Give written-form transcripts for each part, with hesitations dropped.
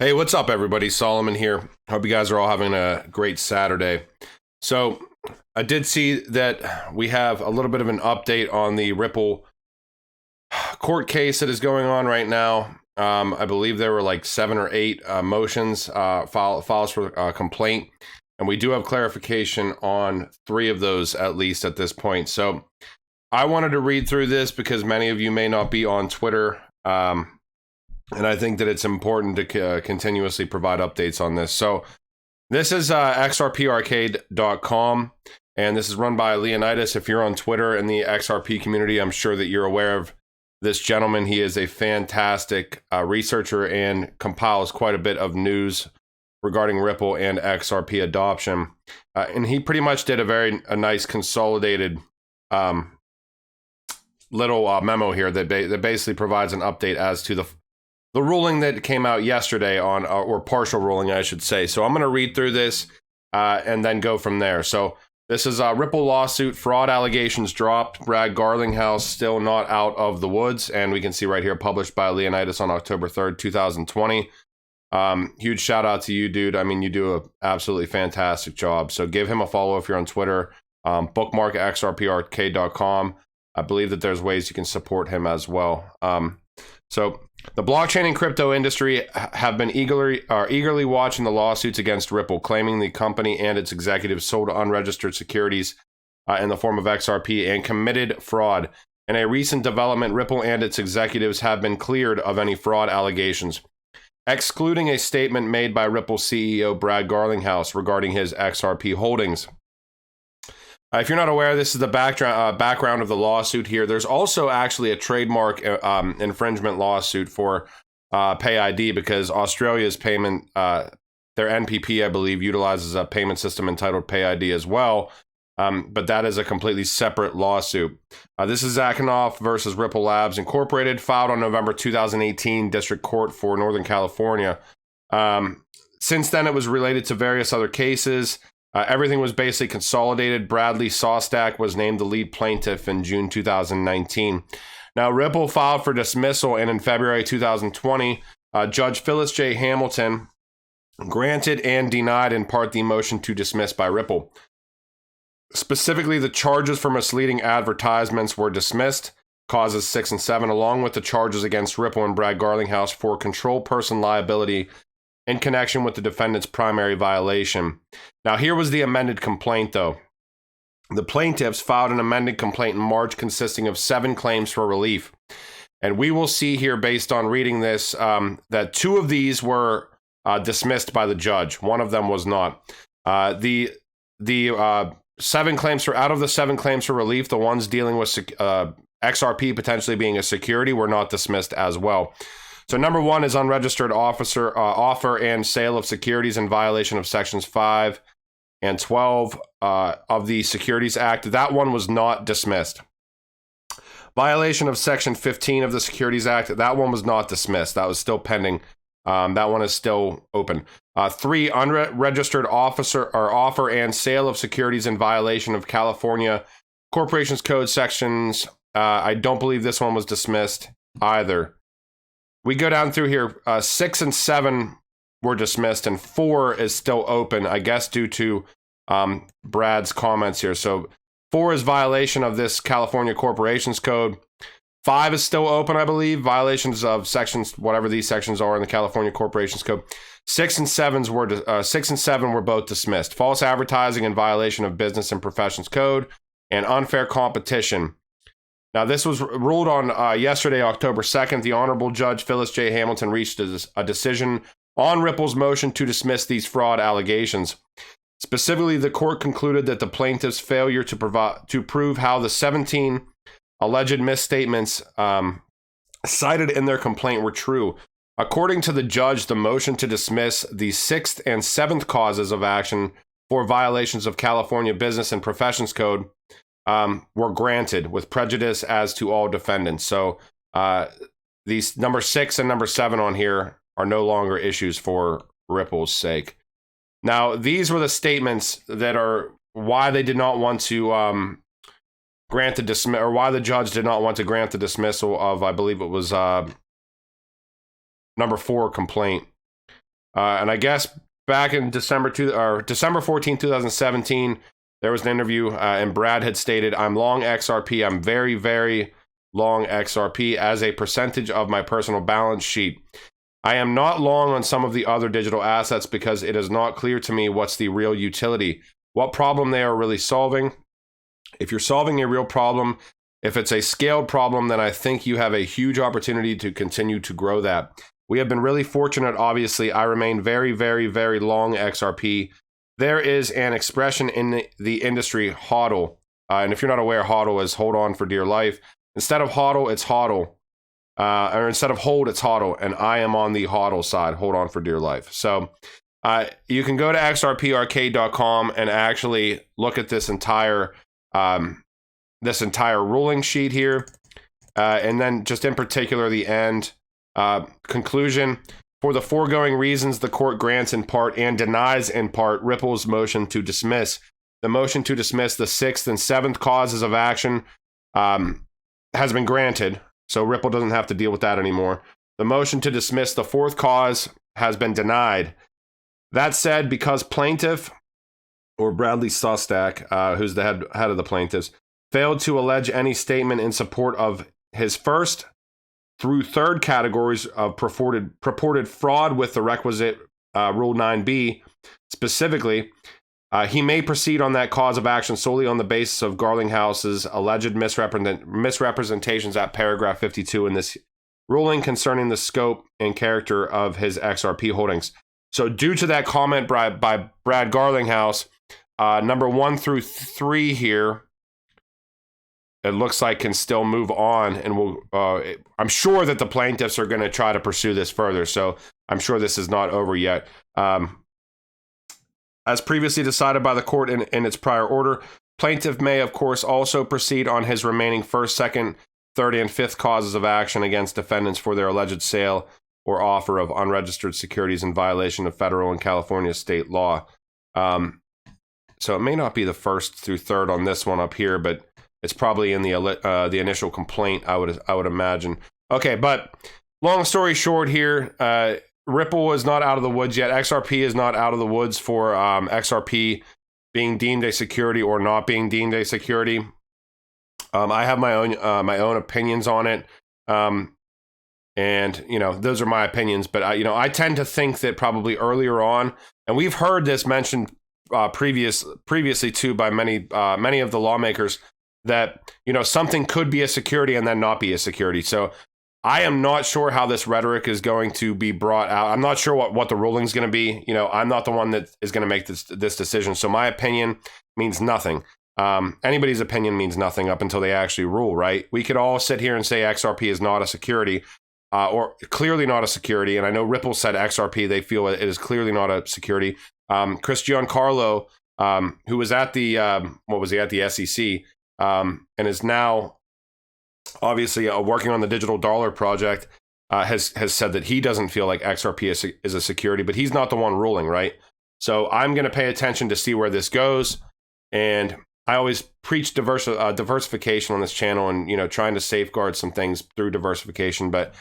Hey, what's up, everybody? Solomon here. Hope you guys are all having a great Saturday. So, I did see that we have a little bit of an update on the Ripple court case that is going on right now. I believe there were like 7 or 8 motions, files for complaint, and we do have clarification on 3 of those at least at this point. So, I wanted to read through this because many of you may not be on Twitter. And I think that it's important to continuously provide updates on this. So this is xrparcade.com, and this is run by Leonidas. If you're on Twitter in the XRP community, I'm sure that you're aware of this gentleman. He is a fantastic researcher and compiles quite a bit of news regarding Ripple and XRP adoption. And he pretty much did a nice consolidated little memo here that basically provides an update as to the ruling that came out yesterday on, or partial ruling, I should say. So I'm going to read through this and then go from there. So this is a Ripple lawsuit, fraud allegations dropped, Brad Garlinghouse still not out of the woods. And we can see right here, published by Leonidas on October 3rd, 2020. Huge shout out to you, dude. I mean, you do an absolutely fantastic job. So give him a follow if you're on Twitter. Bookmark xrparcade.com. I believe that there's ways you can support him as well. So the blockchain and crypto industry have been eagerly watching the lawsuits against Ripple, claiming the company and its executives sold unregistered securities in the form of XRP and committed fraud. In a recent development, Ripple and its executives have been cleared of any fraud allegations, excluding a statement made by Ripple CEO Brad Garlinghouse regarding his XRP holdings. If you're not aware, this is the background of the lawsuit here. There's also actually a trademark infringement lawsuit for PayID because Australia's payment, their NPP, I believe, utilizes a payment system entitled PayID as well. But that is a completely separate lawsuit. This is Zakanoff versus Ripple Labs Incorporated, filed on November 2018, District Court for Northern California. Since then, it was related to various other cases. Everything was basically consolidated. Bradley Sostak was named the lead plaintiff in June 2019. Now, Ripple filed for dismissal, and in February 2020, Judge Phyllis J. Hamilton granted and denied in part the motion to dismiss by Ripple. Specifically, the charges for misleading advertisements were dismissed, causes 6 and 7, along with the charges against Ripple and Brad Garlinghouse for control person liability in connection with the defendant's primary violation. Now, here was the amended complaint, though. The plaintiffs filed an amended complaint in March consisting of 7 claims for relief. And we will see here, based on reading this, that 2 of these were dismissed by the judge. 1 of them was not. The 7 claims out of the 7 claims for relief, the ones dealing with XRP potentially being a security were not dismissed as well. So number 1 is unregistered offer and sale of securities in violation of sections 5 and 12 of the Securities Act. That one was not dismissed. Violation of section 15 of the Securities Act. That one was not dismissed. That was still pending. That one is still open. 3, unregistered offer and sale of securities in violation of California Corporations Code sections. I don't believe this one was dismissed either. We go down through here, 6 and 7 were dismissed, and 4 is still open, I guess due to Brad's comments here. So 4 is violation of this California Corporations Code. 5 is still open, I believe, violations of sections, whatever these sections are in the California Corporations Code. 6 and 7 were both dismissed. False advertising in violation of Business and Professions Code and unfair competition. Now, this was ruled on yesterday, October 2nd. The Honorable Judge Phyllis J. Hamilton reached a decision on Ripple's motion to dismiss these fraud allegations. Specifically, the court concluded that the plaintiff's failure to prove how the 17 alleged misstatements cited in their complaint were true. According to the judge, the motion to dismiss the 6th and 7th causes of action for violations of California Business and Professions Code were granted with prejudice as to all defendants. So these number 6 and number 7 on here are no longer issues for Ripple's sake. Now, these were the statements that are why they did not want to grant the or why the judge did not want to grant the dismissal of, I believe it was number 4 complaint. And I guess back in December 14, 2017, there was an interview, and Brad had stated, "I'm long XRP. I'm very, very long XRP as a percentage of my personal balance sheet. I am not long on some of the other digital assets because it is not clear to me what's the real utility, what problem they are really solving. If you're solving a real problem, if it's a scaled problem, then I think you have a huge opportunity to continue to grow that. We have been really fortunate, obviously. I remain very, very, very long XRP. There is an expression in the industry, hodl. And if you're not aware, hodl is hold on for dear life. Instead of hodl, it's hodl. Or instead of hold, it's hodl. And I am on the hodl side, hold on for dear life. So you can go to xrparcade.com and actually look at this entire ruling sheet here. And then just in particular, the end conclusion. For the foregoing reasons, the court grants in part and denies in part Ripple's motion to dismiss. The motion to dismiss the 6th and 7th causes of action has been granted, so Ripple doesn't have to deal with that anymore. The motion to dismiss the 4th cause has been denied. That said, because plaintiff, or Bradley Sostak, who's the head of the plaintiffs, failed to allege any statement in support of his 1st through 3rd categories of purported fraud with the requisite Rule 9b, specifically, he may proceed on that cause of action solely on the basis of Garlinghouse's alleged misrepresentations at paragraph 52 in this ruling concerning the scope and character of his XRP holdings. So due to that comment by Brad Garlinghouse, number 1 through 3 here, it looks like can still move on, and I'm sure that the plaintiffs are going to try to pursue this further, so I'm sure this is not over yet. As previously decided by the court in its prior order, plaintiff may, of course, also proceed on his remaining 1st, 2nd, 3rd, and 5th causes of action against defendants for their alleged sale or offer of unregistered securities in violation of federal and California state law. So it may not be the 1st through 3rd on this one up here, but it's probably in the initial complaint, I would imagine. Okay, but long story short here, Ripple is not out of the woods yet. XRP is not out of the woods for XRP being deemed a security or not being deemed a security. I have my own opinions on it, and those are my opinions. But I tend to think that probably earlier on, and we've heard this mentioned previously too by many of the lawmakers, that something could be a security and then not be a security. So I am not sure how this rhetoric is going to be brought out. I'm not sure what the ruling is going to be. I'm not the one that is going to make this decision. So my opinion means nothing. Anybody's opinion means nothing up until they actually rule, right? We could all sit here and say XRP is not a security, or clearly not a security. And I know Ripple said XRP, they feel it is clearly not a security. Chris Giancarlo, who was at the, at the SEC, and is now obviously working on the digital dollar project, has said that he doesn't feel like XRP is a security, but he's not the one ruling, right? So I'm going to pay attention to see where this goes. And I always preach diversification on this channel, and trying to safeguard some things through diversification. But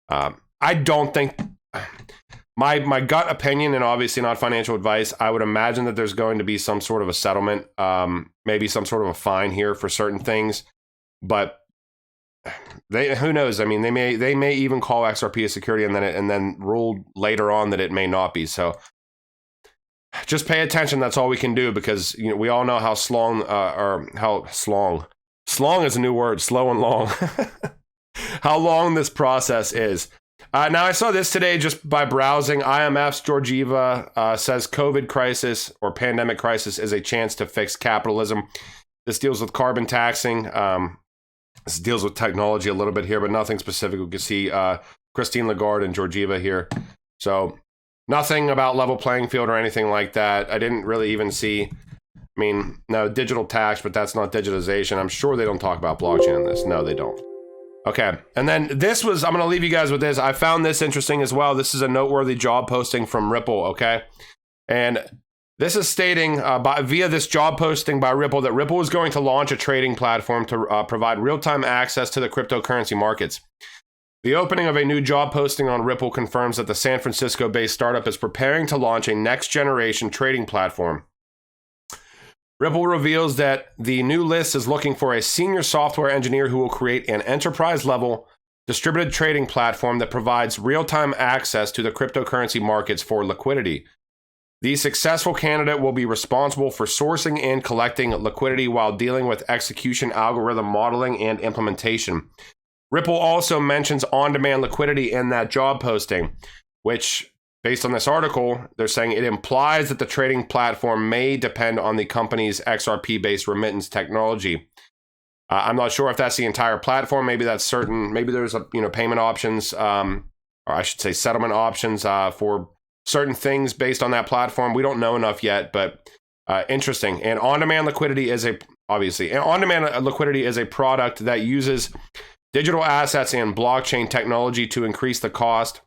I don't think, my gut opinion, and obviously not financial advice, I would imagine that there's going to be some sort of a settlement, maybe some sort of a fine here for certain things. But who knows? I mean, they may even call XRP a security and then rule later on that it may not be. So just pay attention. That's all we can do, because we all know how slong is a new word, slow and long, how long this process is. Now, I saw this today just by browsing. IMF's Georgieva says COVID crisis or pandemic crisis is a chance to fix capitalism. This deals with carbon taxing. This deals with technology a little bit here, but nothing specific. We can see Christine Lagarde and Georgieva here. So nothing about level playing field or anything like that. I didn't really even see, no, digital tax, but that's not digitization. I'm sure they don't talk about blockchain in this. No, they don't. Okay, and then I'm going to leave you guys with this. I found this interesting as well. This is a noteworthy job posting from Ripple, okay? And this is stating via this job posting by Ripple that Ripple is going to launch a trading platform to provide real-time access to the cryptocurrency markets. The opening of a new job posting on Ripple confirms that the San Francisco-based startup is preparing to launch a next-generation trading platform. Ripple reveals that the new list is looking for a senior software engineer who will create an enterprise-level distributed trading platform that provides real-time access to the cryptocurrency markets for liquidity. The successful candidate will be responsible for sourcing and collecting liquidity while dealing with execution, algorithm modeling, and implementation. Ripple also mentions on-demand liquidity in that job posting, which, based on this article, they're saying it implies that the trading platform may depend on the company's XRP-based remittance technology. I'm not sure if that's the entire platform. Maybe that's certain. Maybe there's payment options, or I should say settlement options for certain things based on that platform. We don't know enough yet, but interesting. And on-demand liquidity is a product that uses digital assets and blockchain technology to increase the cost.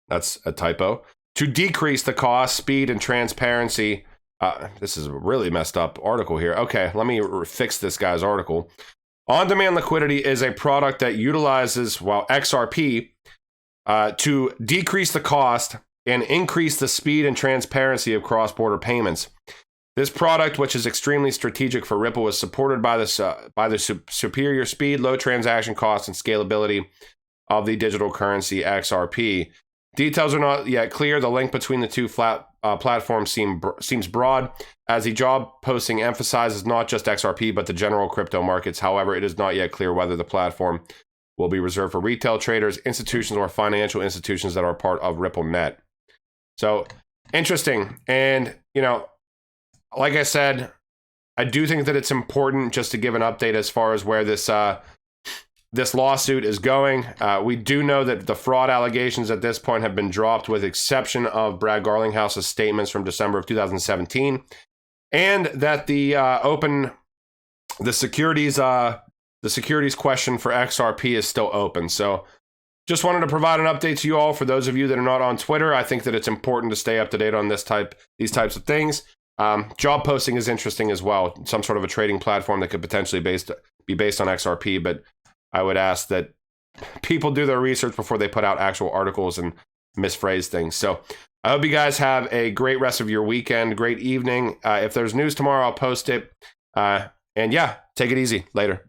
That's a typo. To decrease the cost, speed, and transparency. This is a really messed up article here. Okay, let me fix this guy's article. On-demand liquidity is a product that utilizes XRP to decrease the cost and increase the speed and transparency of cross-border payments. This product, which is extremely strategic for Ripple, is supported by the superior speed, low transaction costs, and scalability of the digital currency XRP. Details are not yet clear. The link between the two platforms seems broad, as the job posting emphasizes not just XRP, but the general crypto markets. However, it is not yet clear whether the platform will be reserved for retail traders, institutions, or financial institutions that are part of RippleNet. So, interesting. And, like I said, I do think that it's important just to give an update as far as where this lawsuit is going. We do know that the fraud allegations at this point have been dropped, with exception of Brad Garlinghouse's statements from December of 2017, and that the securities question for XRP is still open. So, just wanted to provide an update to you all. For those of you that are not on Twitter, I think that it's important to stay up to date on these types of things. Job posting is interesting as well. Some sort of a trading platform that could potentially be based on XRP, but I would ask that people do their research before they put out actual articles and misphrase things. So I hope you guys have a great rest of your weekend, great evening. If there's news tomorrow, I'll post it. And yeah, take it easy. Later.